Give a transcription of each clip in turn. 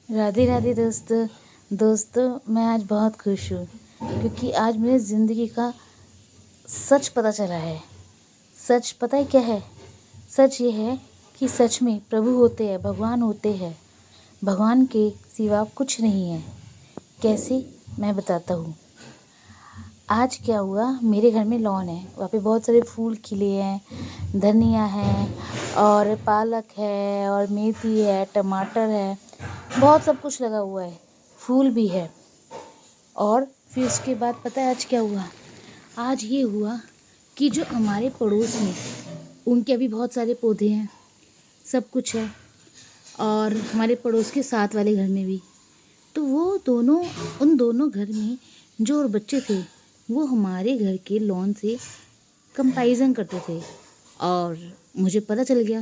राधे राधे दोस्तों मैं आज बहुत खुश हूँ क्योंकि आज मेरी ज़िंदगी का सच पता चला है। सच पता है क्या है? सच ये है कि सच में प्रभु होते हैं, भगवान होते हैं। भगवान के सिवा कुछ नहीं है। कैसे? मैं बताता हूँ। आज क्या हुआ, मेरे घर में लॉन है, वहाँ पे बहुत सारे फूल खिले हैं, धनिया है और पालक है और मेथी है, टमाटर है, बहुत सब कुछ लगा हुआ है, फूल भी है। और फिर उसके बाद पता है आज क्या हुआ? आज ये हुआ कि जो हमारे पड़ोस में, उनके अभी बहुत सारे पौधे हैं, सब कुछ है, और हमारे पड़ोस के साथ वाले घर में भी। तो वो दोनों, उन दोनों घर में जो और बच्चे थे वो हमारे घर के लॉन से कंपैरिजन करते थे और मुझे पता चल गया।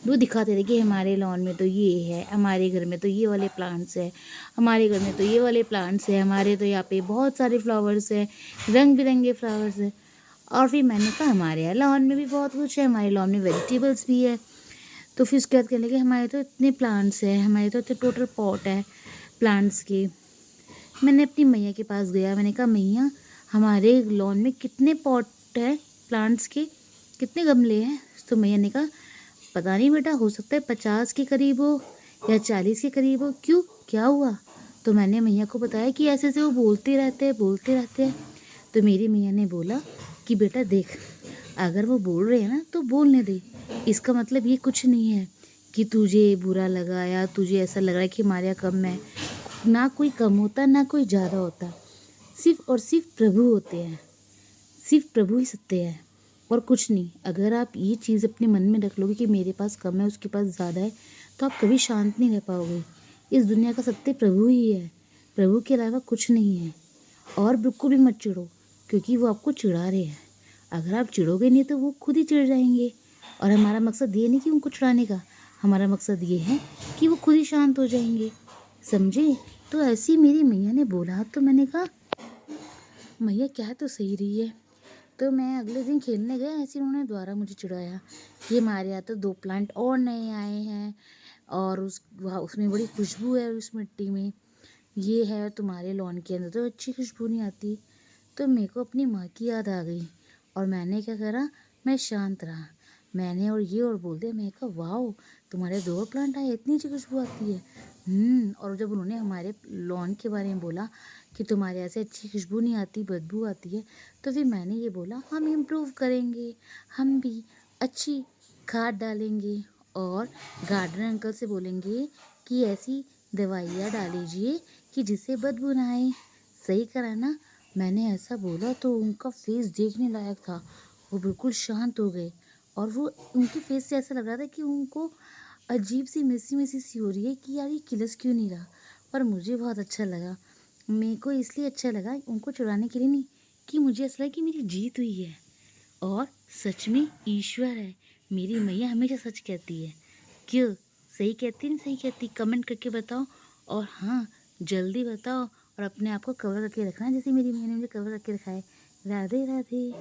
वो दिखाते थे कि हमारे लॉन में तो ये है, हमारे घर में तो ये वाले प्लांट्स है, हमारे घर में तो ये वाले प्लांट्स है, हमारे तो यहाँ पे बहुत सारे फ्लावर्स है, रंग बिरंगे फ्लावर्स है। और फिर मैंने कहा हमारे यहाँ लॉन में भी बहुत कुछ है, हमारे लॉन में वेजिटेबल्स भी है। तो फिर उसके बाद कहने लगे हमारे तो इतने प्लांट्स है, हमारे तो इतने टोटल पॉट है प्लांट्स के। मैंने अपनी मैया के पास गया, मैंने कहा मैया हमारे लॉन में कितने पॉट है प्लांट्स के, कितने गमले हैं? तो मैया ने कहा पता नहीं बेटा, हो सकता है 50 के करीब हो या 40 के करीब हो। क्यों, क्या हुआ? तो मैंने मैया को बताया कि ऐसे ऐसे वो बोलते रहते हैं। तो मेरी मैया ने बोला कि बेटा देख, अगर वो बोल रहे हैं ना तो बोलने दे, इसका मतलब ये कुछ नहीं है कि तुझे बुरा लगा या तुझे ऐसा लग रहा है कि हमारे यहाँ कम है। ना कोई कम होता, ना कोई ज़्यादा होता, सिर्फ और सिर्फ प्रभु होते हैं, सिर्फ प्रभु ही सत्य है और कुछ नहीं। अगर आप ये चीज़ अपने मन में रख लोगे कि मेरे पास कम है, उसके पास ज़्यादा है, तो आप कभी शांत नहीं रह पाओगे। इस दुनिया का सत्य प्रभु ही है, प्रभु के अलावा कुछ नहीं है। और बिल्कुल भी मत चिढ़ो, क्योंकि वो आपको चिढ़ा रहे हैं। अगर आप चिढ़ोगे नहीं तो वो खुद ही चिढ़ जाएंगे। और हमारा मकसद ये नहीं कि उनको चिढ़ाने का, हमारा मकसद ये है कि वो खुद ही शांत हो जाएंगे, समझे? तो ऐसी मेरी मैया ने बोला तो मैंने कहा मैया क्या तो सही रही है। तो मैं अगले दिन खेलने गया, ऐसे उन्होंने दोबारा मुझे चिढ़ाया कि हमारे यहाँ तो 2 प्लांट और नए आए हैं और उसमें बड़ी खुशबू है, उस मिट्टी में ये है, तुम्हारे लॉन के अंदर तो अच्छी खुशबू नहीं आती। तो मेरे को अपनी माँ की याद आ गई और मैंने क्या करा, मैं शांत रहा। मैंने और बोल दिया, मैं कहा वाओ, तुम्हारे 2 प्लांट आए, इतनी अच्छी खुशबू आती है। और जब उन्होंने हमारे लॉन के बारे में बोला कि तुम्हारे ऐसे अच्छी खुशबू नहीं आती, बदबू आती है, तो फिर मैंने ये बोला हम इम्प्रूव करेंगे, हम भी अच्छी खाद डालेंगे और गार्डन अंकल से बोलेंगे कि ऐसी दवाइयाँ डालीजिए कि जिससे बदबू ना आए। सही करा ना? मैंने ऐसा बोला तो उनका फेस देखने लायक था, वो बिल्कुल शांत हो गए और वो उनके फेस से ऐसा लग रहा था कि उनको अजीब सी मिसी मिसी सी हो रही है कि यार ये किलस क्यों नहीं रहा। पर मुझे बहुत अच्छा लगा। मेरे को इसलिए अच्छा लगा उनको चुराने के लिए नहीं, कि मुझे ऐसा लगा कि मेरी जीत हुई है और सच में ईश्वर है। मेरी मैया हमेशा सच कहती है। क्यों, सही कहती नहीं सही कहती? कमेंट करके बताओ। और हाँ, जल्दी बताओ और अपने आप को कवर करके रखना जैसे मेरी मैया ने मुझे कवर करके रखा है। राधे राधे।